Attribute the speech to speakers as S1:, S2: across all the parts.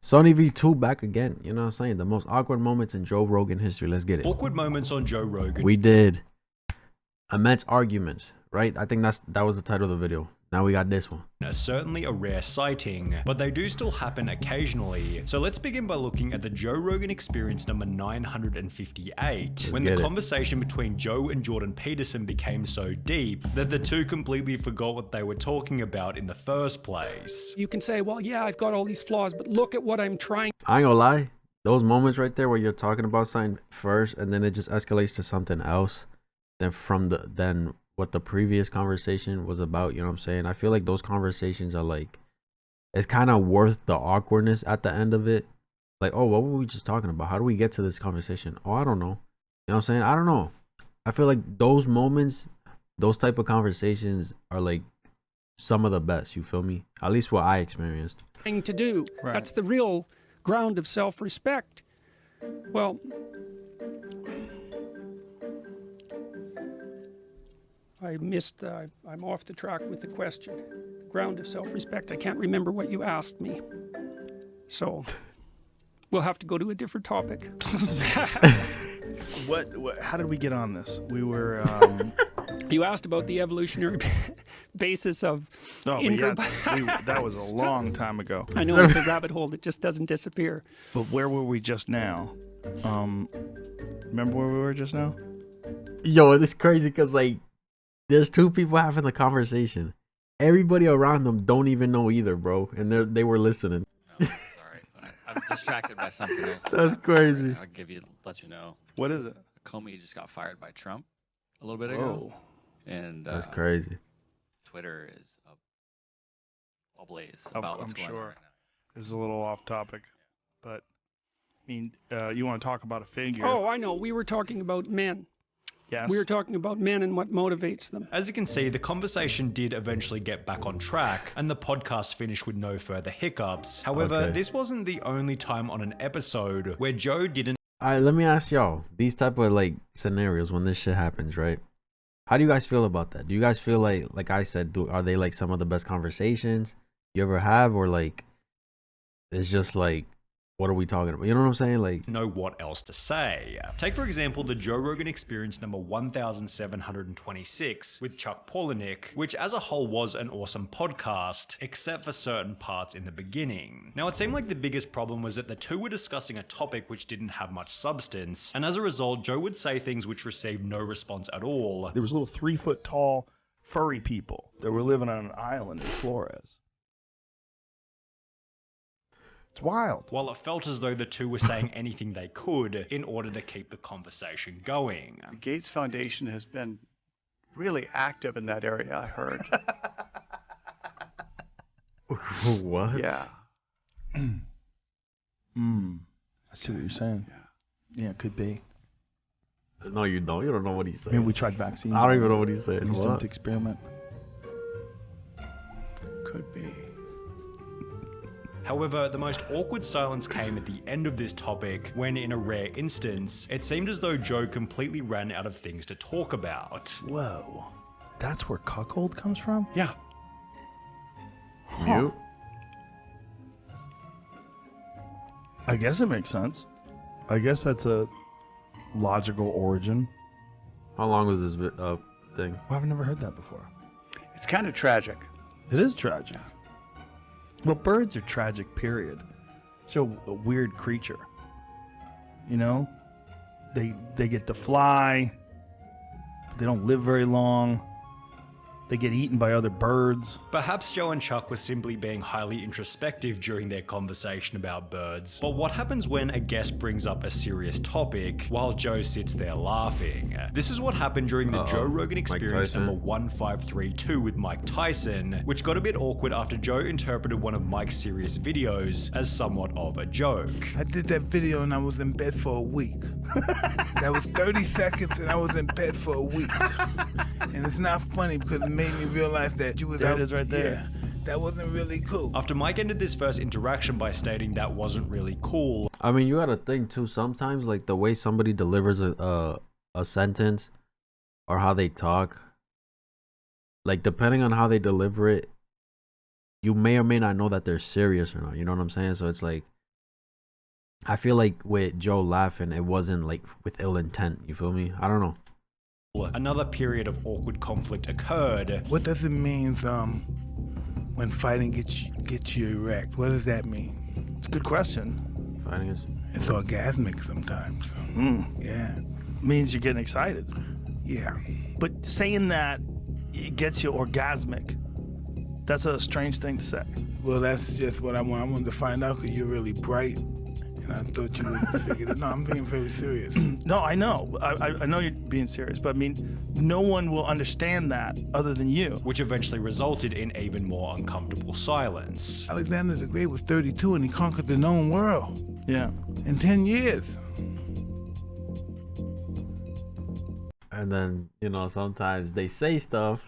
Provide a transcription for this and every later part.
S1: SunnyV2 back again. You know what I'm saying? The most awkward moments in Joe Rogan history. Let's get it.
S2: Awkward moments on Joe Rogan.
S1: We did immense arguments, right? I think that was the title of the video. Now we got this one.
S2: Are certainly a rare sighting, but they do still happen occasionally. So let's begin by looking at the Joe Rogan Experience number 958, when the conversation between Joe and Jordan Peterson became so deep that the two completely forgot what they were talking about in the first place.
S3: You can say, well, yeah, I've got all these flaws, but look at what I'm trying.
S1: I ain't gonna lie. Those moments right there where you're talking about something first and then it just escalates to something else, then what the previous conversation was about, you know what I'm saying? I feel like those conversations are like, it's kind of worth the awkwardness at the end of it. Like, oh, what were we just talking about? How do we get to this conversation? Oh, I don't know. You know what I'm saying? I don't know. I feel like those moments, those type of conversations are like some of the best, you feel me? At least what I experienced.
S3: To do. Right. That's the real ground of self-respect. Well, I'm off the track with the question. Ground of self-respect. I can't remember what you asked me. So we'll have to go to a different topic.
S4: What how did we get on this? We were
S3: you asked about the evolutionary basis of
S4: that was a long time ago.
S3: I know, it's a rabbit hole that just doesn't disappear.
S4: But where were we just now? Remember where we were just now?
S1: Yo, it's crazy because like there's two people having the conversation. Everybody around them don't even know either, bro. And they were listening.
S5: No, sorry. I'm distracted by something else.
S1: That's crazy.
S5: I'll let you know.
S4: What is it?
S5: Comey just got fired by Trump a little bit ago. And
S1: that's crazy.
S5: Twitter is ablaze about what's going on right now.
S4: This is a little off topic, but I mean, you want to talk about a figure?
S3: Oh, I know. We were talking about men.
S4: Yes.
S3: We were talking about men and what motivates them.
S2: As you can see, the conversation did eventually get back on track, and the podcast finished with no further hiccups. However, this wasn't the only time on an episode where Joe didn't...
S1: Alright, let me ask y'all, these type of like scenarios when this shit happens, right? How do you guys feel about that? Do you guys feel like I said, are they like some of the best conversations you ever have? Or like, it's just like, what are we talking about? You know what I'm saying? Like,
S2: know what else to say. Take, for example, the Joe Rogan Experience number 1726 with Chuck Palahniuk, which as a whole was an awesome podcast, except for certain parts in the beginning. Now, it seemed like the biggest problem was that the two were discussing a topic which didn't have much substance, and as a result, Joe would say things which received no response at all.
S4: There was little 3-foot tall furry people that were living on an island in Flores. It's wild.
S2: While it felt as though the two were saying anything they could in order to keep the conversation going.
S6: The Gates Foundation has been really active in that area, I heard.
S1: What?
S6: Yeah.
S4: I see what you're saying. Yeah, it could be.
S1: No, you don't. You don't know what he's saying.
S4: Maybe we tried vaccines.
S1: I don't even know what he's saying.
S4: Used them to experiment.
S6: Could be.
S2: However, the most awkward silence came at the end of this topic when, in a rare instance, it seemed as though Joe completely ran out of things to talk about.
S4: Whoa. That's where cuckold comes from?
S2: Yeah.
S1: You?
S4: I guess it makes sense. I guess that's a logical origin.
S1: How long was this thing?
S4: Well, I've never heard that before.
S6: It's kind of tragic.
S4: It is tragic. Well, birds are tragic, period. So a weird creature. You know? They get to fly. But they don't live very long. They get eaten by other birds.
S2: Perhaps Joe and Chuck were simply being highly introspective during their conversation about birds. But what happens when a guest brings up a serious topic while Joe sits there laughing? This is what happened during the Joe Rogan Experience number 1532 with Mike Tyson, which got a bit awkward after Joe interpreted one of Mike's serious videos as somewhat of a joke.
S7: I did that video and I was in bed for a week. That was 30 seconds and I was in bed for a week. And it's not funny because it made me realize that you was
S4: there
S7: out.
S4: It is right there.
S7: Yeah, that wasn't really cool.
S2: After Mike ended this first interaction by stating that wasn't really cool.
S1: I mean, you gotta think too, sometimes like the way somebody delivers a sentence or how they talk, like depending on how they deliver it, you may or may not know that they're serious or not. You know what I'm saying? So it's like I feel like with Joe laughing, it wasn't like with ill intent. You feel me? I don't know.
S2: Another period of awkward conflict occurred.
S7: What does it mean when fighting gets you erect? What does that mean?
S4: It's a good question.
S1: Fighting is.
S7: It's orgasmic sometimes. Yeah.
S4: Means you're getting excited.
S7: Yeah.
S4: But saying that it gets you orgasmic, that's a strange thing to say.
S7: Well, that's just what I want. I wanted to find out because you're really bright. And I thought you would figure it. No, I'm being very serious.
S4: No, I know. I know you're being serious, but I mean, no one will understand that other than you.
S2: Which eventually resulted in even more uncomfortable silence.
S7: Alexander the Great was 32 and he conquered the known world.
S4: Yeah.
S7: In 10 years.
S1: And then, you know, sometimes they say stuff.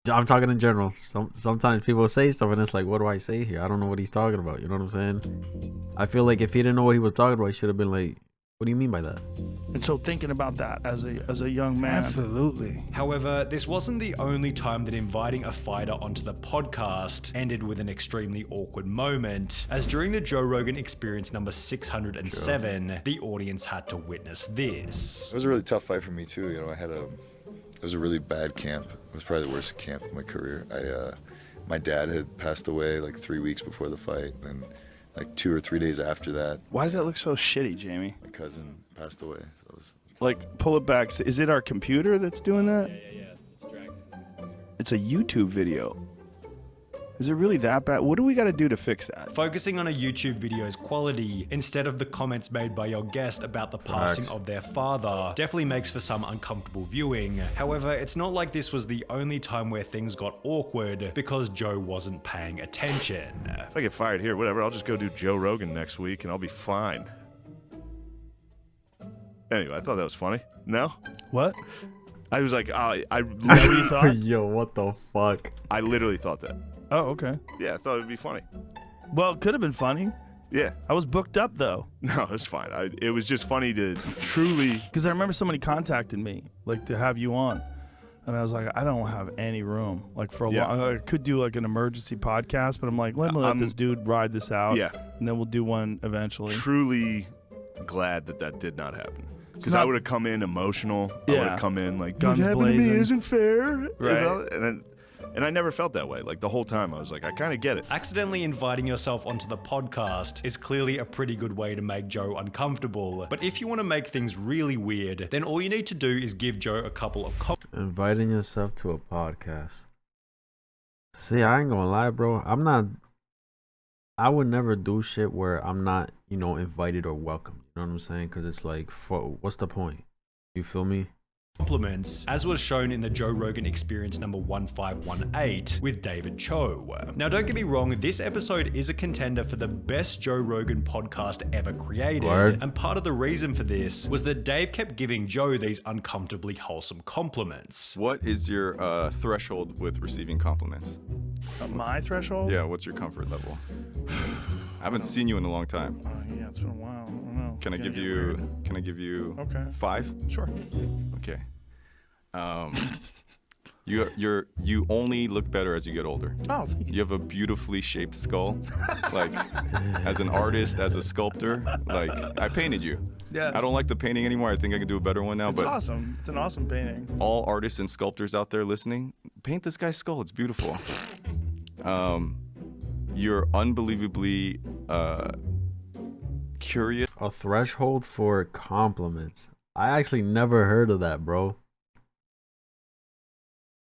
S1: I'm talking in general. Sometimes people say stuff and it's like, what do I say here? I don't know what he's talking about. You know what I'm saying? I feel like if he didn't know what he was talking about, he should have been like, what do you mean by that?
S4: And so thinking about that as a young man.
S7: Absolutely.
S2: However, this wasn't the only time that inviting a fighter onto the podcast ended with an extremely awkward moment, as during the Joe Rogan Experience number 607, the audience had to witness this.
S8: It was a really tough fight for me too. You know, it was a really bad camp. It was probably the worst camp of my career. My dad had passed away like 3 weeks before the fight, and like 2 or 3 days after that,
S4: Why does that look so shitty, Jamie?
S8: my cousin passed away. So it was
S4: Like, pull it back. So is it our computer that's doing that?
S5: Yeah.
S4: It's a YouTube video. Is it really that bad? What do we got to do to fix that?
S2: Focusing on a YouTube video's quality instead of the comments made by your guest about the passing of their father definitely makes for some uncomfortable viewing. However, it's not like this was the only time where things got awkward because Joe wasn't paying attention.
S9: If I get fired here, whatever, I'll just go do Joe Rogan next week and I'll be fine. Anyway, I thought that was funny. No?
S4: What?
S9: I was like, I
S4: You thought?
S1: Yo, what the fuck?
S9: I literally thought that.
S4: Oh, okay.
S9: Yeah, I thought it would be funny.
S4: Well, it could have been funny.
S9: Yeah.
S4: I was booked up though.
S9: No, it's fine. It was just funny to truly...
S4: Because I remember somebody contacted me, like, to have you on. And I was like, I don't have any room. Like, for a long... I could do, like, an emergency podcast, but I'm like, let me let this dude ride this out.
S9: Yeah.
S4: And then we'll do one eventually.
S9: Truly glad that did not happen. Because
S4: not-
S9: I would have come in emotional. I
S4: Yeah.
S9: would have come in like,
S4: Guns
S9: what happened to
S4: blazing.
S9: me isn't fair.
S4: Right.
S9: And I never felt that way. Like, the whole time, I was like, I kind of get it.
S2: Accidentally inviting yourself onto the podcast is clearly a pretty good way to make Joe uncomfortable. But if you want to make things really weird, then all you need to do is give Joe a couple of
S1: Inviting yourself to a podcast. See, I ain't gonna lie, bro. I would never do shit where I'm not, you know, invited or welcome. You know what I'm saying? Because it's like, what's the point? You feel me?
S2: compliments, as was shown in the Joe Rogan Experience number 1518 with David Cho. Now, don't get me wrong, this episode is a contender for the best Joe Rogan podcast ever created.
S1: Word.
S2: And part of the reason for this was that Dave kept giving Joe these uncomfortably wholesome compliments.
S10: What is your threshold with receiving compliments?
S4: My threshold?
S10: Yeah, what's your comfort level? I haven't seen you in a long time.
S4: Yeah, it's been a while. I don't know.
S10: Can I give you
S4: Okay.
S10: 5?
S4: Sure.
S10: Okay. You only look better as you get older.
S4: Oh, thank you.
S10: You have a beautifully shaped skull. Like, as an artist, as a sculptor, like, I painted you.
S4: Yes.
S10: I don't like the painting anymore. I think I can do a better one now.
S4: It's
S10: but
S4: awesome. It's an awesome painting.
S10: all artists and sculptors out there listening, paint this guy's skull. It's beautiful. You're unbelievably curious.
S1: A threshold for compliments. I actually never heard of that, bro.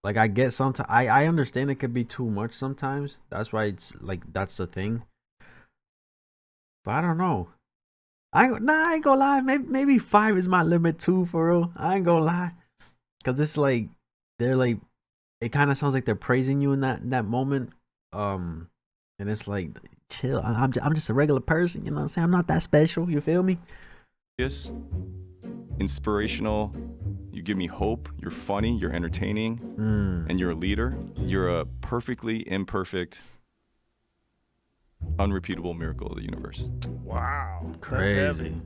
S1: Like, I get sometimes, I understand it could be too much sometimes. That's why it's like, that's the thing. But I don't know. I ain't gonna lie. Maybe 5 is my limit too, for real. I ain't gonna lie. Cause it's like, they're like, it kind of sounds like they're praising you in that moment. And it's like, chill. I'm just a regular person. You know what I'm saying? I'm not that special. You feel me?
S10: Inspirational. You give me hope. You're funny. You're entertaining. And you're a leader. You're a perfectly imperfect, unrepeatable miracle of the universe.
S4: Wow.
S1: Crazy.
S4: That's heavy.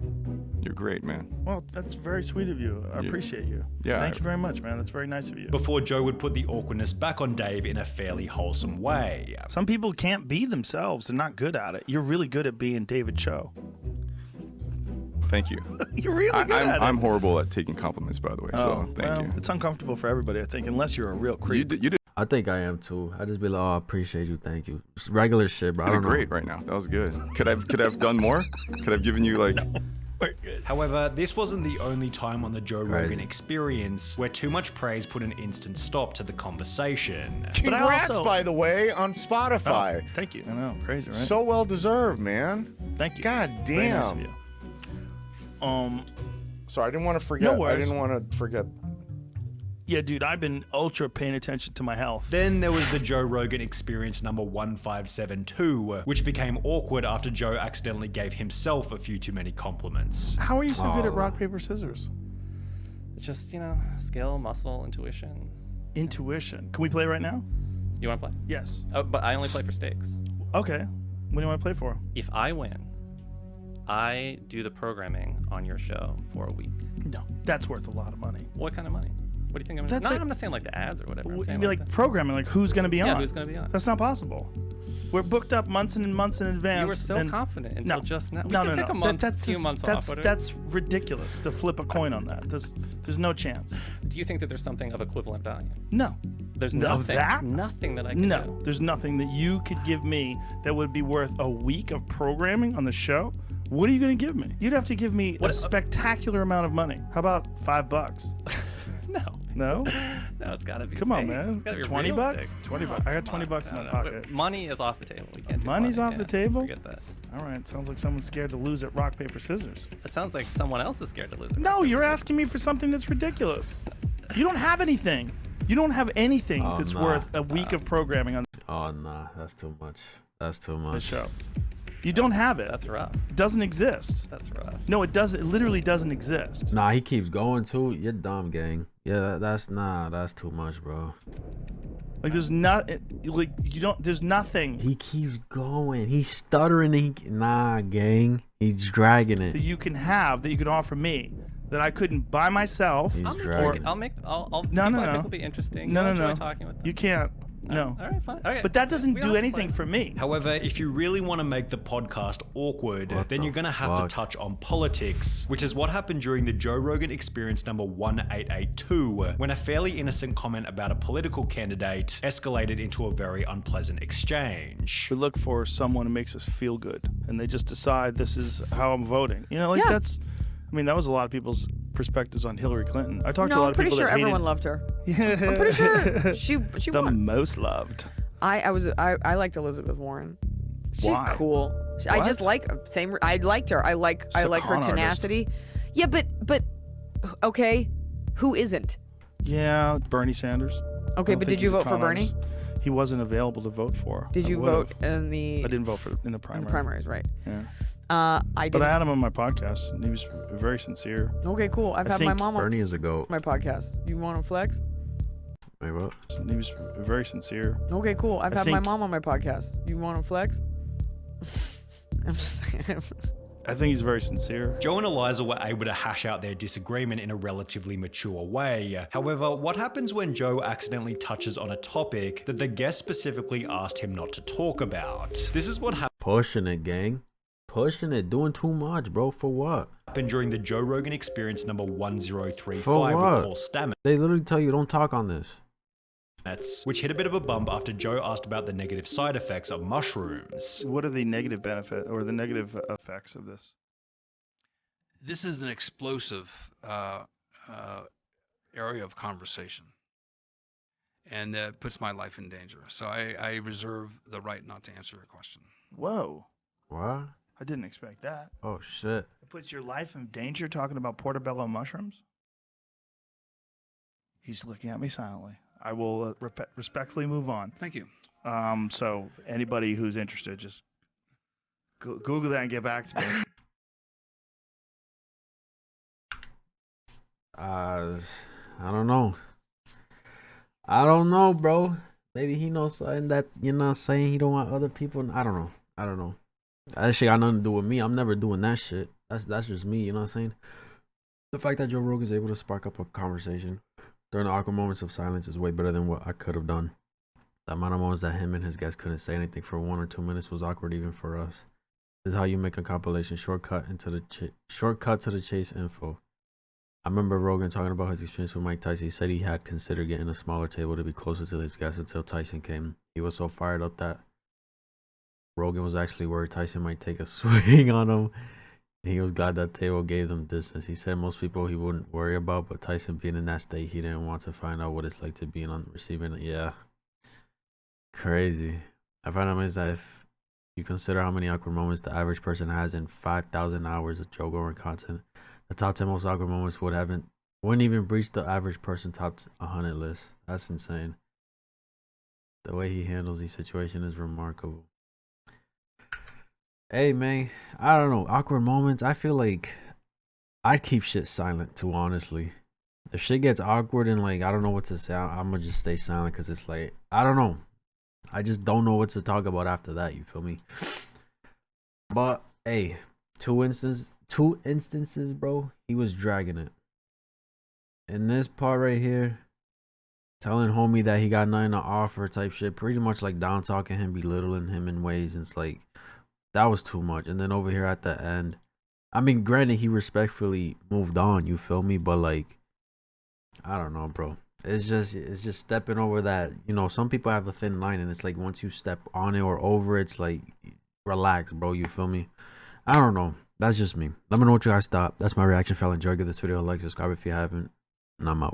S10: You're great, man.
S4: Well, that's very sweet of you. I appreciate you.
S10: Yeah.
S4: Thank you very much, man. That's very nice of you.
S2: Before Joe would put the awkwardness back on Dave in a fairly wholesome way.
S4: Some people can't be themselves. They're not good at it. You're really good at being David Cho.
S10: Thank you.
S4: You're really good at it.
S10: I'm horrible at taking compliments, by the way. So thank you.
S4: It's uncomfortable for everybody, I think, unless you're a real creep.
S10: You did
S1: I think I am too. I just be like, oh, I appreciate you, thank you. Just regular shit, bro. I don't know.
S10: great right now. That was good. Could I have done more? Could I have given you like?
S2: However, this wasn't the only time on the Joe Rogan Experience where too much praise put an instant stop to the conversation.
S11: Congrats, by the way, on Spotify.
S4: Oh, thank you. I know, crazy, right?
S11: So well deserved, man.
S4: Thank you.
S11: God
S4: Very nice of
S11: damn.
S4: you.
S11: Sorry, I didn't want to forget.
S4: No worries.
S11: I didn't want to forget.
S4: Yeah, dude, I've been ultra paying attention to my health.
S2: Then there was the Joe Rogan Experience number 1572, which became awkward after Joe accidentally gave himself a few too many compliments.
S4: How are you so good at rock, paper, scissors?
S5: It's just, skill, muscle, intuition.
S4: Intuition. Can we play right now?
S5: You want to play?
S4: Yes.
S5: Oh, but I only play for stakes.
S4: Okay. What do you want to play for?
S5: If I win, I do the programming on your show for a week.
S4: No, that's worth a lot of money.
S5: What kind of money? What do you think I'm gonna do? I'm not saying like the ads or whatever. I'm saying
S4: like programming, like who's going to be on.
S5: Yeah, who's going to be on.
S4: That's not possible. We're booked up months and months in advance.
S5: You were so confident until just now.
S4: No.
S5: Pick a month, few months off.
S4: That's ridiculous to flip a coin on that. There's no chance.
S5: Do you think that there's something of equivalent value?
S4: No.
S5: There's
S4: nothing
S5: that I can do.
S4: No, there's nothing that you could give me that would be worth a week of programming on the show. What are you going to give me? You'd have to give me a spectacular amount of money. How about $5? No,
S5: it's got to be.
S4: Come on, man.
S5: It's gotta be
S4: $20?
S5: real stakes.
S4: $20. I got $20 in my pocket.
S5: Money is off the table. We can't do
S4: Money's off the table?
S5: Forget that.
S4: All right. Sounds like someone's scared to lose at rock, paper, scissors.
S5: It sounds like someone else is scared to lose it.
S4: No, you're asking me for something that's ridiculous. You don't have anything. You don't have anything that's worth a week of programming on.
S1: Oh, nah. That's too much. That's too much.
S4: The show. You don't have it.
S5: That's rough.
S4: It doesn't exist.
S5: That's rough.
S4: No, it doesn't. It literally doesn't exist.
S1: Nah, he keeps going too. You're dumb, gang. Yeah, that's too much, bro.
S4: Like there's not like you don't. There's nothing.
S1: He keeps going. He's stuttering. Nah, gang. He's dragging it.
S4: That you can have that you could offer me that I couldn't buy myself.
S5: I'll make. I think it'll be interesting.
S4: No.
S5: Talking with them.
S4: You can't. No.
S5: All right, fine. Okay.
S4: But that doesn't do anything for me.
S2: However, if you really want to make the podcast awkward, then you're going to have to touch on politics, which is what happened during the Joe Rogan Experience number 1882, when a fairly innocent comment about a political candidate escalated into a very unpleasant exchange.
S4: We look for someone who makes us feel good, and they just decide this is how I'm voting. That's. I mean, that was a lot of people's perspectives on Hillary Clinton. I talked to a lot of people that hated.
S12: I'm pretty sure everyone loved her. I'm pretty sure she
S4: the
S12: won.
S4: most loved.
S12: I liked Elizabeth Warren. She's
S4: Why?
S12: Cool. I just like I liked her. I like her tenacity. Yeah, but okay, who isn't?
S4: Yeah, Bernie Sanders.
S12: Okay, but did you vote for Bernie?
S4: He wasn't available to vote for.
S12: Did you vote in the?
S4: I didn't vote for in the primary.
S12: In the primaries, right?
S4: Yeah.
S12: I did.
S4: But I had him on my podcast, and he was very sincere.
S12: Okay, cool. I've had my mom on
S1: Bernie is a goat.
S12: My podcast. You want to flex?
S1: Wait, what?
S4: And he was very sincere.
S12: Okay, cool. I've had my mom on my podcast. You want to flex? I'm just saying.
S4: I think he's very sincere.
S2: Joe and Eliza were able to hash out their disagreement in a relatively mature way. However, what happens when Joe accidentally touches on a topic that the guest specifically asked him not to talk about? This is what happened.
S1: Pushing it, gang. Pushing it. Doing too much, bro. For what?
S2: Happened during the Joe Rogan Experience number 1035
S1: For what?
S2: with Paul Stamets.
S1: They literally tell you don't talk on this.
S2: Which hit a bit of a bump after Joe asked about the negative side effects of mushrooms.
S4: What are the negative benefit or the negative effects of this?
S13: This is an explosive area of conversation, and that puts my life in danger. So I reserve the right not to answer your question.
S4: Whoa.
S1: What?
S4: I didn't expect that.
S1: Oh, shit.
S4: It puts your life in danger talking about portobello mushrooms? He's looking at me silently. I will respectfully move on.
S13: Thank you.
S4: So anybody who's interested, just Google that and get back to me.
S1: I don't know. I don't know, bro. Maybe he knows something that, saying he don't want other people. I don't know. That shit got nothing to do with me. I'm never doing that shit. That's just me, you know what I'm saying? The fact that Joe Rogan is able to spark up a conversation during the awkward moments of silence is way better than what I could have done. The amount of moments that him and his guests couldn't say anything for 1 or 2 minutes was awkward even for us. This is how you make a compilation. Shortcut to the chase info. I remember Rogan talking about his experience with Mike Tyson. He said he had considered getting a smaller table to be closer to his guests until Tyson came. He was so fired up that Rogan was actually worried Tyson might take a swing on him. And he was glad that table gave them distance. He said most people he wouldn't worry about, but Tyson being in that state, he didn't want to find out what it's like to be on receiving it. Yeah. Crazy. I find amazed that if you consider how many awkward moments the average person has in 5,000 hours of Joe Rogan content, the top 10 most awkward moments wouldn't even breach the average person top 100 list. That's insane. The way he handles these situations is remarkable. Hey, man, I don't know. Awkward moments, I feel like I'd keep shit silent too, honestly. If shit gets awkward and like I don't know what to say, I'm gonna just stay silent because it's like, I don't know. I just don't know what to talk about after that, you feel me? But, hey, two instances, bro, he was dragging it. In this part right here, telling homie that he got nothing to offer type shit, pretty much like down talking him, belittling him in ways, and it's like, that was too much. And then over here at the end, I mean, granted, he respectfully moved on, you feel me? But like, I don't know, bro. It's just stepping over that, you know, some people have a thin line, and it's like once you step on it or over, it's like, relax, bro, you feel me? I don't know. That's just me. Let me know what you guys thought. That's my reaction. If y'all enjoyed, give this video a like, subscribe if you haven't, and I'm out.